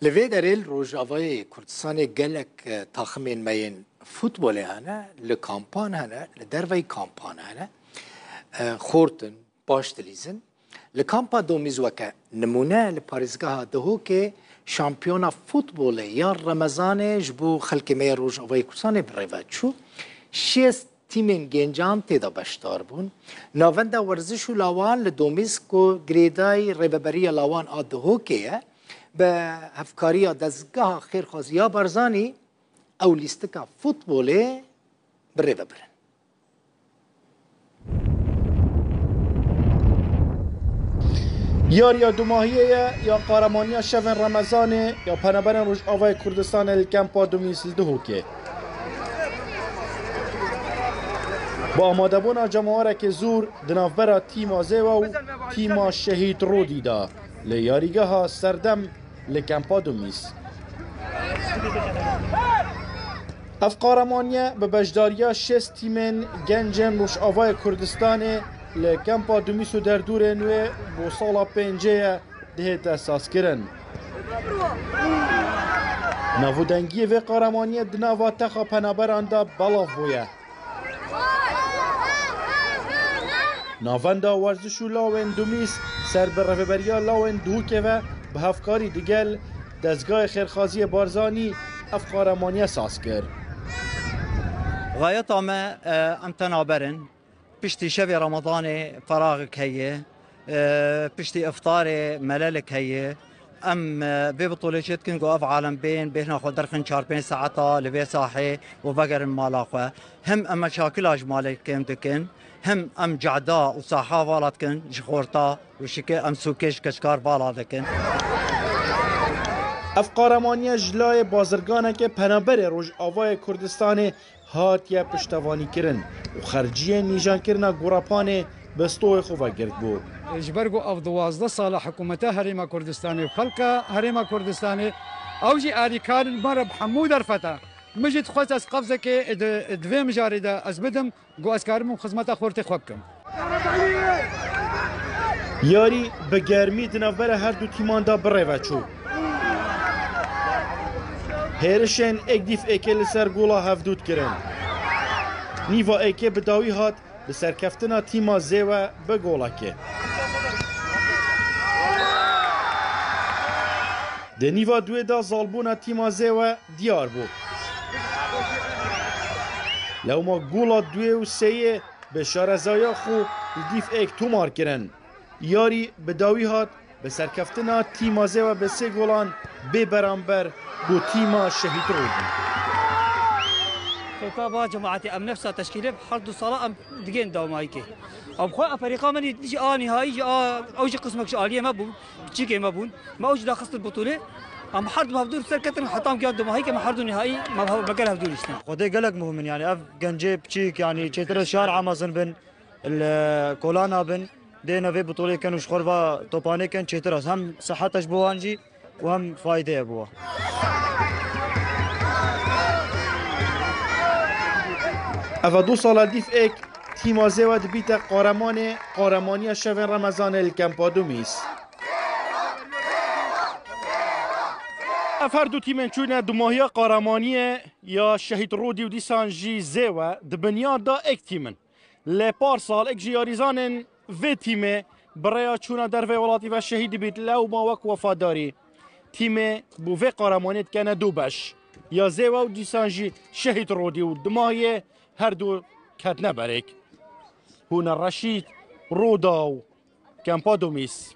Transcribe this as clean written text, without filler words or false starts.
لوی دریل روجاوای کردستان گلک تاخمین مین فوتبال هنه لکامپان هنه لدروی کامپان هنه خورتن باش دلیزن لکامپا دومیز وکه نمونه لپاریزگاه دهو که شامپیونا فوتبال یا رمضان جبو خلک می روجاوای کردستان بریوه چو شیست تیمین گنجان تیدا بشتار بون ناونده ورزش و لاوان لدومیز که گریدای ریببری لاوان آدهو که به هفکاری دزگاه خیرخوازی یا برزانی او لیستکا فوتبوله بره ببرن. یاریا دو ماهیه یا قهرمانی شب رمضان یا پنبرن روش آوای کردستان الکمپا دومیسل دهوکه با آماده بونا جماعه که زور دنافبرا تیما زیوا و تیما شهید رو دیده لیاریگه ها سردم لکمپا دومیس اف قهرمانیه به بجداریا 6 تیمن گنجن روش آوای کردستان لکمپا دومیس و در دور نوی بو سالا پنجه دهت اساس کرن نوودنگی و قهرمانیه دناوا تخا پنابران دا بلاف بویه ناوندا ورزش و لاوین دومیس سر به رهبریا لاوین دوکه و به هفکاری دیگل دزگاه خیرخوازی بارزانی اف قهرمانی اساس کرد. غایت ام تنابرن پشتی شب رمضان فراغ هیه پشتی افطار ملالک هیه ام به بطوله شد کن گو اف عالم بین خود درخن 4-5 ساعتا لبی صاحی و بقر مالاخه هم مشاکل اجمالی کم دکن هم ام جعدا و صحا والات کن جخورتا و شکه ام سوکش کشکار والا دکن اف قهرمانی جلای بازرگانه که پنابر روش آوای کردستان هات یا پشتوانی کرن و خرجی نیجان کرنا گوراپان بستوی خوبا گرد بود. اجبرگو اف 12 سال حکومت هریما کردستانی و خلق هریما کردستانی اوجی آریکان مرب حمود ارفتا مجد خواست از قفزه که دوی مجاری ده از بدم گو از کارمون خدمت خورتی خوب کم. یاری به گرمی دنابر هر دو تیمان دا بره چو. هرشن اکدیف ایکل سر گولا هفدود کرن. نیوا ایکه بداوی هات به سرکفتنا تیما زیوه به گولا که. ده نیوا دوی دا زالبونا تیما زیوه دیار بود. لو ما گولا دوی و سیه به شارزایا خو دیف ایک تومار کرن. یاری بداوی هات به سرکفتنا تیما زیوه به سه گولان به برانبر بو تیما شهید رو دی. خطابا جماعتي ام نفسها تشكيله بحرد الصلاه ام دقين دومايكي ام خو افريقيا من يجي نهائي اوجي قسمك شاليه ما بون تشيكي ما بون ما اوجي داخل البطوله ام حرد مهدور سركتن حطام كياد دومايكي ما حرد نهائي ما بقى هدول يشتن خدي قلق مهم يعني اف جنجيب تشيك يعني تشتر شارع مازن بن الكولانا بن دينا في بطوله كانوا شخوربا توباني كان تشتر هم صحتش بوانجي وهم فايده ابوه اف دو سال دیف ایک تیما زیوه دبیت قهرمانی شب رمضان الکمپا دومیس اف هر دو تیمن چونه دو ماهی قهرمانی یا شهید رودی و دیسان جی زیوه دبنیار دا ایک تیمن لپار سال ایک جیاریزانن و تیمه برای چونه در ولاتی و شهید بیت لو ما وک وفاداری تیمه بو و قهرمانیت کنه دو بش یا زیوه و دیسان جی شهید رودی و دو ماهی هر دو کت نبرک هون الرشید روداو کمپا دومیس